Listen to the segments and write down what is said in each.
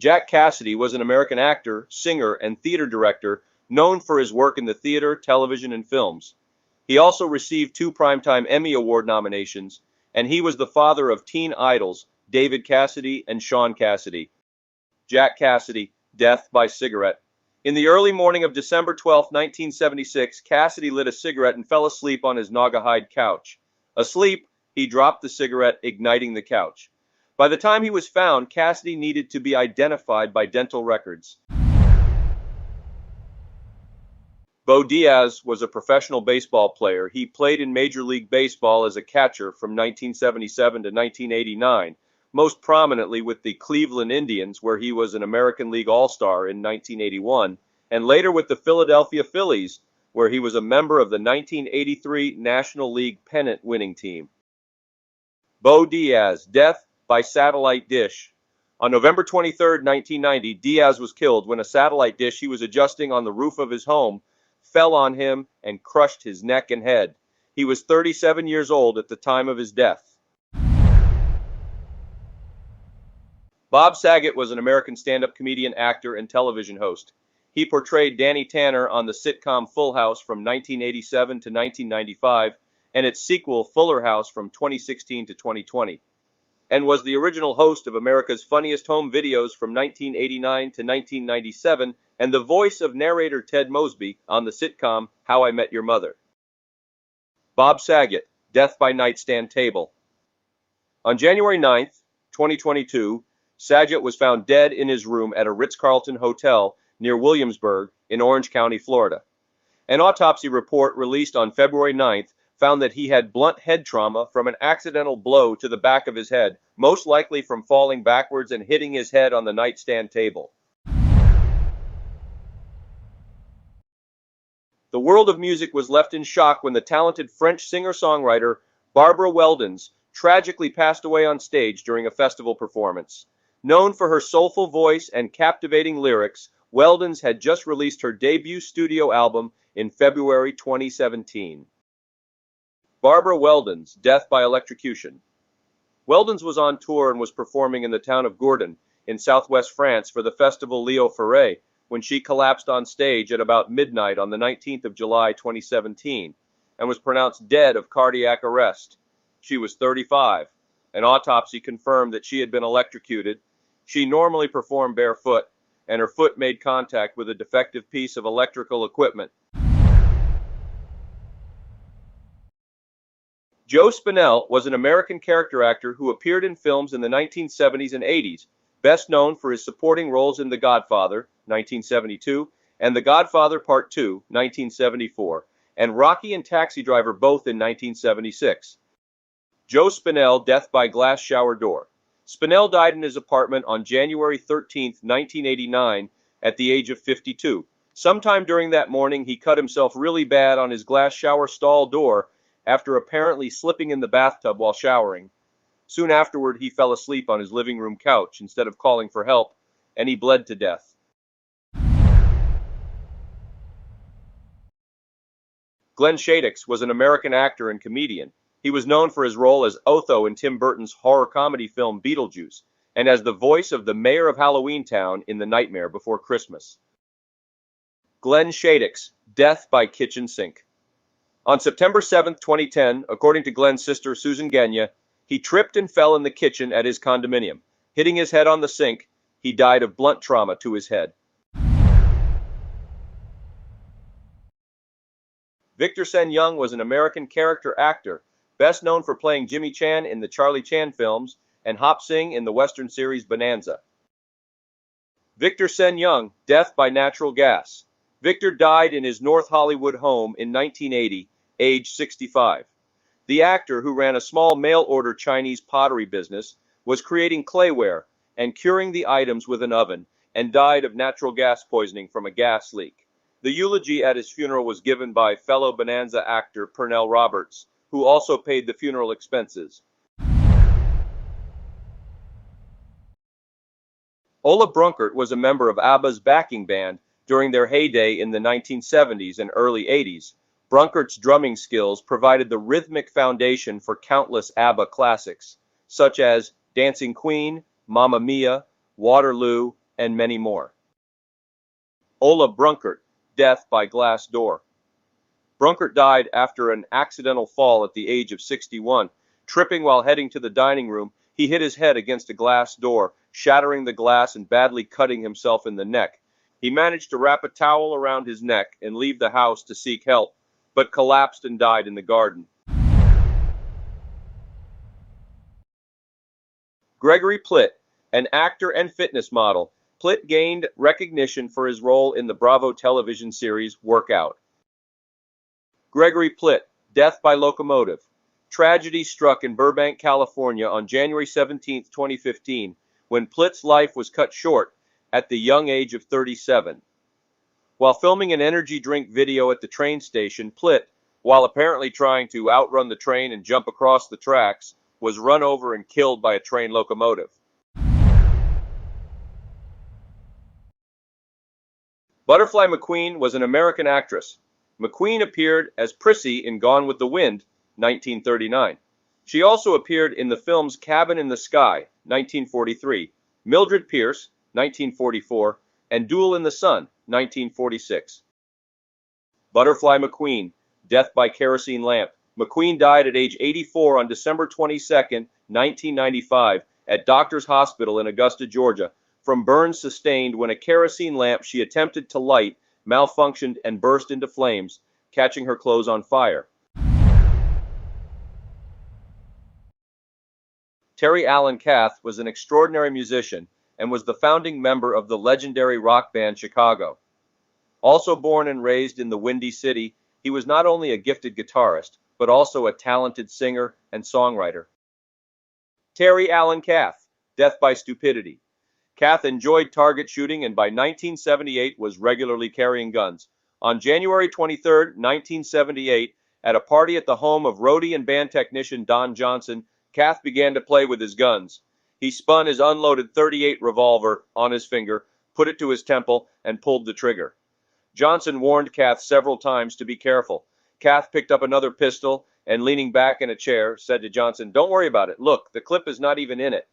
Jack Cassidy was an American actor, singer, and theater director known for his work in the theater, television, and films. He also received 2 Primetime Emmy Award nominations, and he was the father of teen idols David Cassidy and Sean Cassidy. Jack Cassidy, death by cigarette. In the early morning of December 12, 1976, Cassidy lit a cigarette and fell asleep on his Naugahyde couch. Asleep, he dropped the cigarette, igniting the couch. By the time he was found, Cassidy needed to be identified by dental records. Bo Diaz was a professional baseball player. He played in Major League Baseball as a catcher from 1977 to 1989, most prominently with the Cleveland Indians, where he was an American League All-Star in 1981, and later with the Philadelphia Phillies, where he was a member of the 1983 National League pennant winning team. Bo Diaz, death by satellite dish. On November 23, 1990, Diaz was killed when a satellite dish he was adjusting on the roof of his home fell on him and crushed his neck and head. He was 37 years old at the time of his death. Bob Saget was an American stand-up comedian, actor, and television host. He portrayed Danny Tanner on the sitcom Full House from 1987 to 1995 and its sequel Fuller House from 2016 to 2020, and was the original host of America's Funniest Home Videos from 1989 to 1997 and the voice of narrator Ted Mosby on the sitcom How I Met Your Mother. Bob Saget, death by nightstand table. On January 9, 2022, Saget was found dead in his room at a Ritz-Carlton hotel near Williamsburg in Orange County, Florida. An autopsy report released on February 9th found that he had blunt head trauma from an accidental blow to the back of his head, most likely from falling backwards and hitting his head on the nightstand table. The world of music was left in shock when the talented French singer-songwriter Barbara Weldens tragically passed away on stage during a festival performance. Known for her soulful voice and captivating lyrics, Weldens had just released her debut studio album in February 2017. Barbara Weldens, death by electrocution. Weldens was on tour and was performing in the town of Gourdon in southwest France for the festival Léo Ferré when she collapsed on stage at about midnight on the 19th of July 2017 and was pronounced dead of cardiac arrest. She was 35. An autopsy confirmed that she had been electrocuted. She normally performed barefoot, and her foot made contact with a defective piece of electrical equipment. Joe Spinell was an American character actor who appeared in films in the 1970s and 80s, best known for his supporting roles in The Godfather, 1972, and The Godfather Part II, 1974, and Rocky and Taxi Driver, both in 1976. Joe Spinell, death by glass shower door. Spinell died in his apartment on January 13, 1989, at the age of 52. Sometime during that morning, he cut himself really bad on his glass shower stall door after apparently slipping in the bathtub while showering. Soon afterward, he fell asleep on his living room couch instead of calling for help, and he bled to death. Glenn Shadix was an American actor and comedian. He was known for his role as Otho in Tim Burton's horror comedy film Beetlejuice, and as the voice of the mayor of Halloween Town in The Nightmare Before Christmas. Glenn Shadix, death by kitchen sink. On September 7, 2010, according to Glenn's sister Susan Genya, he tripped and fell in the kitchen at his condominium. Hitting his head on the sink, he died of blunt trauma to his head. Victor Sen Young was an American character actor, best known for playing Jimmy Chan in the Charlie Chan films and Hop Sing in the Western series Bonanza. Victor Sen Young, death by natural gas. Victor died in his North Hollywood home in 1980, age 65. The actor, who ran a small mail-order Chinese pottery business, was creating clayware and curing the items with an oven, and died of natural gas poisoning from a gas leak. The eulogy at his funeral was given by fellow Bonanza actor Pernell Roberts, who also paid the funeral expenses. Ola Brunkert was a member of ABBA's backing band during their heyday in the 1970s and early 80s. Brunkert's drumming skills provided the rhythmic foundation for countless ABBA classics, such as Dancing Queen, Mamma Mia, Waterloo, and many more. Ola Brunkert, death by glass door. Brunkert died after an accidental fall at the age of 61. Tripping while heading to the dining room, he hit his head against a glass door, shattering the glass and badly cutting himself in the neck. He managed to wrap a towel around his neck and leave the house to seek help, but collapsed and died in the garden. Gregory Plitt, an actor and fitness model. Plitt gained recognition for his role in the Bravo television series Workout. Gregory Plitt, death by locomotive. Tragedy struck in Burbank, California on January 17, 2015, when Plitt's life was cut short at the young age of 37. While filming an energy drink video at the train station, Plitt, while apparently trying to outrun the train and jump across the tracks, was run over and killed by a train locomotive. Butterfly McQueen was an American actress. McQueen appeared as Prissy in Gone with the Wind, 1939. She also appeared in the films Cabin in the Sky, 1943, Mildred Pierce, 1944, and Duel in the Sun, 1946. Butterfly McQueen, death by kerosene lamp. McQueen died at age 84 on December 22, 1995, at Doctors Hospital in Augusta, Georgia, from burns sustained when a kerosene lamp she attempted to light malfunctioned and burst into flames, catching her clothes on fire. Terry Allen Cath was an extraordinary musician and was the founding member of the legendary rock band Chicago. Also born and raised in the Windy City, he was not only a gifted guitarist, but also a talented singer and songwriter. Terry Allen Cath, death by stupidity. Cath enjoyed target shooting and by 1978 was regularly carrying guns. On January 23, 1978, at a party at the home of roadie and band technician Don Johnson, Cath began to play with his guns. He spun his unloaded .38 revolver on his finger, put it to his temple, and pulled the trigger. Johnson warned Cath several times to be careful. Cath picked up another pistol and, leaning back in a chair, said to Johnson, "Don't worry about it. Look, the clip is not even in it."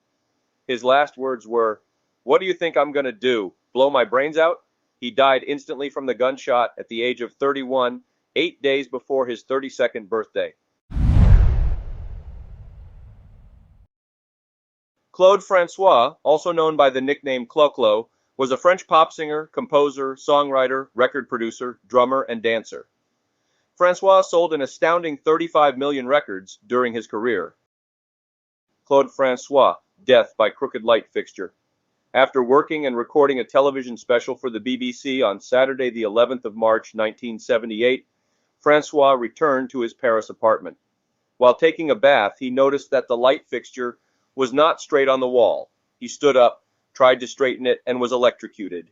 His last words were, "What do you think I'm going to do? Blow my brains out?" He died instantly from the gunshot at the age of 31, 8 days before his 32nd birthday. Claude François, also known by the nickname Clo-Clo, was a French pop singer, composer, songwriter, record producer, drummer, and dancer. François sold an astounding 35 million records during his career. Claude François, death by crooked light fixture. After working and recording a television special for the BBC on Saturday the 11th of March 1978, François returned to his Paris apartment. While taking a bath, he noticed that the light fixture was not straight on the wall. He stood up, tried to straighten it, and was electrocuted.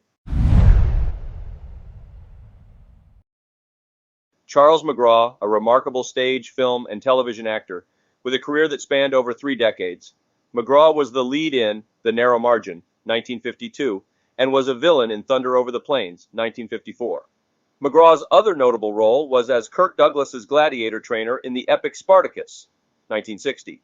Charles McGraw, a remarkable stage, film, and television actor, with a career that spanned over 3 decades. McGraw was the lead in The Narrow Margin, 1952, and was a villain in Thunder Over the Plains, 1954. McGraw's other notable role was as Kirk Douglas's gladiator trainer in the epic Spartacus, 1960.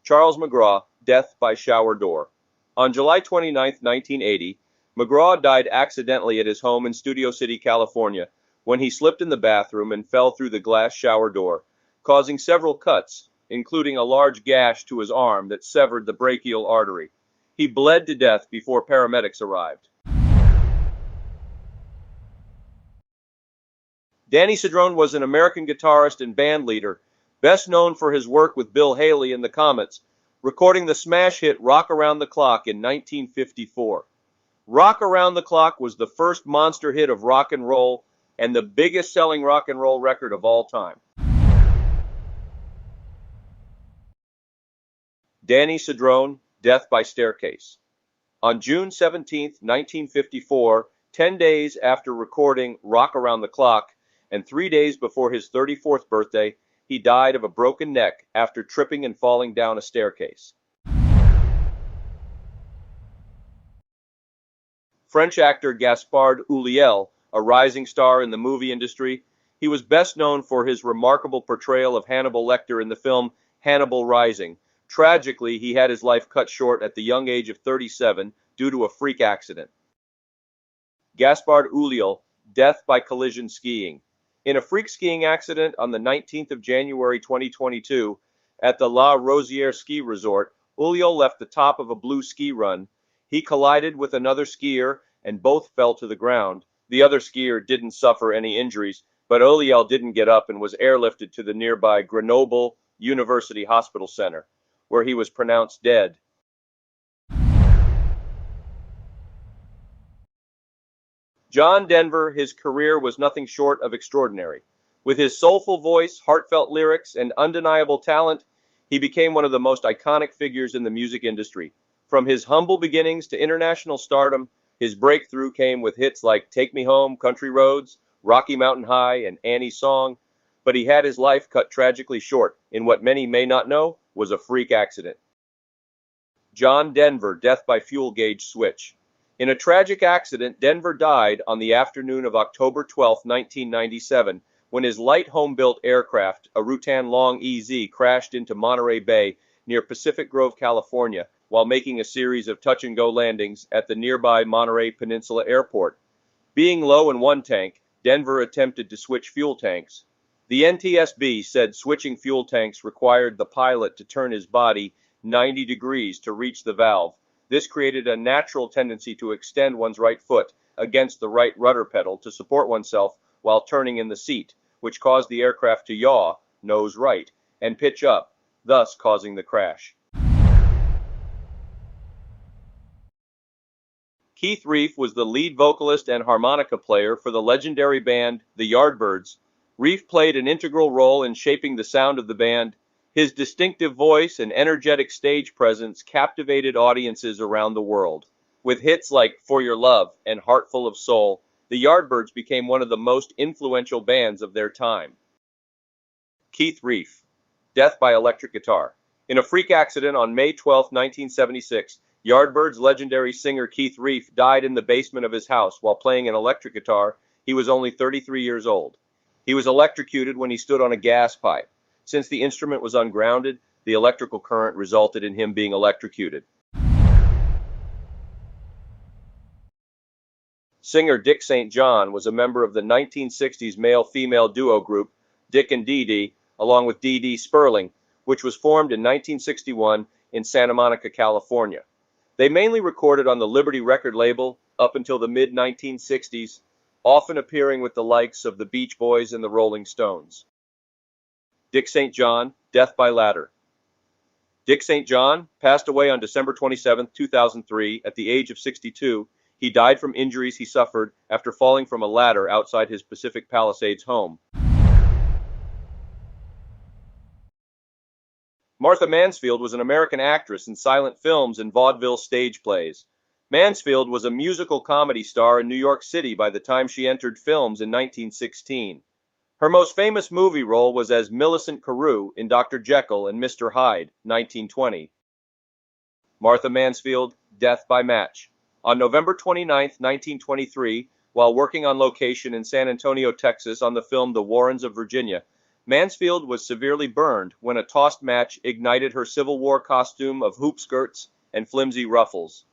Charles McGraw, death by shower door. On July 29, 1980, McGraw died accidentally at his home in Studio City, California, when he slipped in the bathroom and fell through the glass shower door, causing several cuts, including a large gash to his arm that severed the brachial artery. He bled to death before paramedics arrived. Danny Cedrone was an American guitarist and band leader, best known for his work with Bill Haley and the Comets, recording the smash hit Rock Around the Clock in 1954. Rock Around the Clock was the first monster hit of rock and roll and the biggest selling rock and roll record of all time. Danny Cedrone, death by staircase. On June 17, 1954, 10 days after recording Rock Around the Clock, and 3 days before his 34th birthday, he died of a broken neck after tripping and falling down a staircase. French actor Gaspard Ulliel, a rising star in the movie industry, he was best known for his remarkable portrayal of Hannibal Lecter in the film Hannibal Rising. Tragically, he had his life cut short at the young age of 37 due to a freak accident. Gaspard Ulliel, death by collision skiing. In a freak skiing accident on the 19th of January 2022 at the La Rosière ski resort, Ulliel left the top of a blue ski run. He collided with another skier and both fell to the ground. The other skier didn't suffer any injuries, but Ulliel didn't get up and was airlifted to the nearby Grenoble University Hospital Center, where he was pronounced dead. John Denver, his career was nothing short of extraordinary. With his soulful voice, heartfelt lyrics, and undeniable talent, he became one of the most iconic figures in the music industry. From his humble beginnings to international stardom, his breakthrough came with hits like Take Me Home, Country Roads, Rocky Mountain High, and Annie's Song, but he had his life cut tragically short in what many may not know was a freak accident. John Denver, death by fuel gauge switch. In a tragic accident, Denver died on the afternoon of October 12, 1997, when his light home-built aircraft, a Rutan Long EZ, crashed into Monterey Bay near Pacific Grove, California, while making a series of touch-and-go landings at the nearby Monterey Peninsula Airport. Being low in one tank, Denver attempted to switch fuel tanks. The NTSB said switching fuel tanks required the pilot to turn his body 90 degrees to reach the valve. This created a natural tendency to extend one's right foot against the right rudder pedal to support oneself while turning in the seat, which caused the aircraft to yaw, nose right, and pitch up, thus causing the crash. Keith Reef was the lead vocalist and harmonica player for the legendary band The Yardbirds. Reef played an integral role in shaping the sound of the band. His distinctive voice and energetic stage presence captivated audiences around the world. With hits like For Your Love and Heart Full of Soul, the Yardbirds became one of the most influential bands of their time. Keith Reef, death by electric guitar. In a freak accident on May 12, 1976, Yardbirds legendary singer Keith Reef died in the basement of his house while playing an electric guitar. He was only 33 years old. He was electrocuted when he stood on a gas pipe. Since the instrument was ungrounded, the electrical current resulted in him being electrocuted. Singer Dick St. John was a member of the 1960s male-female duo group Dick and Dee Dee, along with Dee Dee Sperling, which was formed in 1961 in Santa Monica, California. They mainly recorded on the Liberty record label up until the mid-1960s, often appearing with the likes of the Beach Boys and the Rolling Stones. Dick St. John, death by ladder. Dick St. John passed away on December 27, 2003, at the age of 62. He died from injuries he suffered after falling from a ladder outside his Pacific Palisades home. Martha Mansfield was an American actress in silent films and vaudeville stage plays. Mansfield was a musical comedy star in New York City by the time she entered films in 1916. Her most famous movie role was as Millicent Carew in Dr. Jekyll and Mr. Hyde, 1920. Martha Mansfield, death by match. On November 29, 1923, while working on location in San Antonio, Texas on the film The Warrens of Virginia, Mansfield was severely burned when a tossed match ignited her Civil War costume of hoop skirts and flimsy ruffles.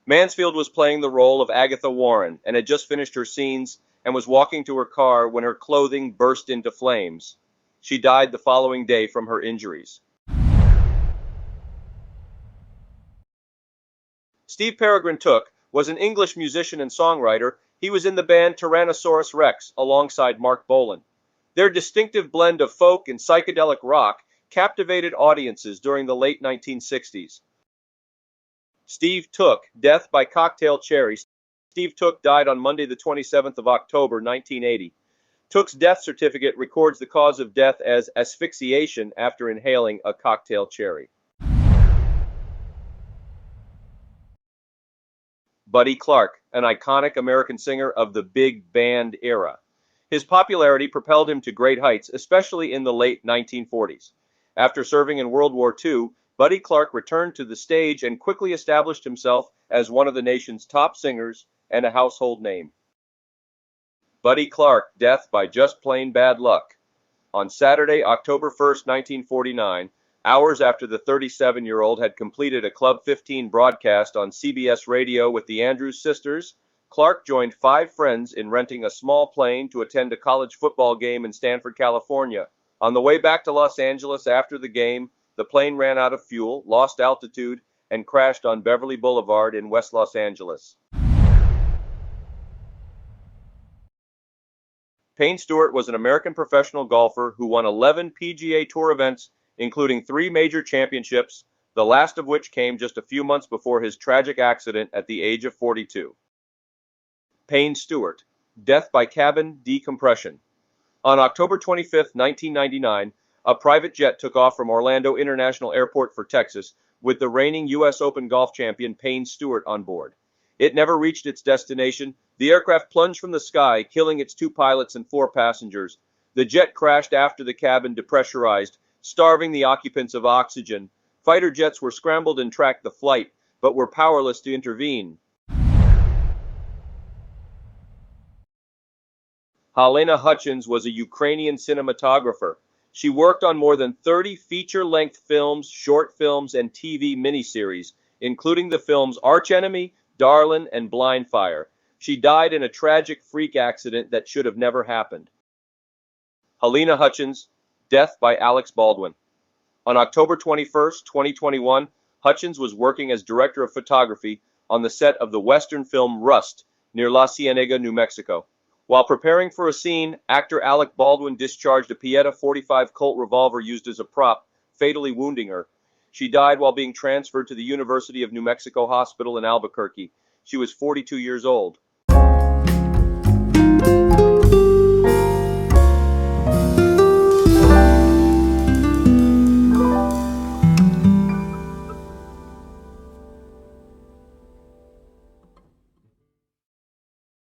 Mansfield was playing the role of Agatha Warren and had just finished her scenes and was walking to her car when her clothing burst into flames. She died the following day from her injuries. Steve Peregrine Took was an English musician and songwriter. He was in the band Tyrannosaurus Rex alongside Mark Bolan. Their distinctive blend of folk and psychedelic rock captivated audiences during the late 1960s. Steve Took, death by cocktail cherry. Steve Took died on Monday the 27th of October 1980. Took's death certificate records the cause of death as asphyxiation after inhaling a cocktail cherry. Buddy Clark, an iconic American singer of the big band era. His popularity propelled him to great heights, especially in the late 1940s. After serving in World War II, Buddy Clark returned to the stage and quickly established himself as one of the nation's top singers and a household name. Buddy Clark, death by just plain bad luck. On Saturday, October 1, 1949, Hours after the 37-year-old had completed a Club 15 broadcast on CBS Radio with the Andrews sisters, Clark joined 5 friends in renting a small plane to attend a college football game in Stanford, California. On the way back to Los Angeles after the game, the plane ran out of fuel, lost altitude, and crashed on Beverly Boulevard in West Los Angeles. Payne Stewart was an American professional golfer who won 11 PGA Tour events, including 3 major championships, the last of which came just a few months before his tragic accident at the age of 42. Payne Stewart, death by cabin decompression. On October 25, 1999, a private jet took off from Orlando International Airport for Texas with the reigning U.S. Open golf champion Payne Stewart on board. It never reached its destination. The aircraft plunged from the sky, killing its 2 pilots and 4 passengers. The jet crashed after the cabin depressurized, starving the occupants of oxygen. Fighter jets were scrambled and tracked the flight, but were powerless to intervene. Halyna Hutchins was a Ukrainian cinematographer. She worked on more than 30 feature-length films, short films, and TV miniseries, including the films Archenemy, Darlin, and Blind Fire. She died in a tragic freak accident that should have never happened. Halyna Hutchins, death by Alex Baldwin. On October 21, 2021, Hutchins was working as director of photography on the set of the Western film Rust near La Cienega, New Mexico. While preparing for a scene, actor Alec Baldwin discharged a Pieta .45 Colt revolver used as a prop, fatally wounding her. She died while being transferred to the University of New Mexico Hospital in Albuquerque. She was 42 years old.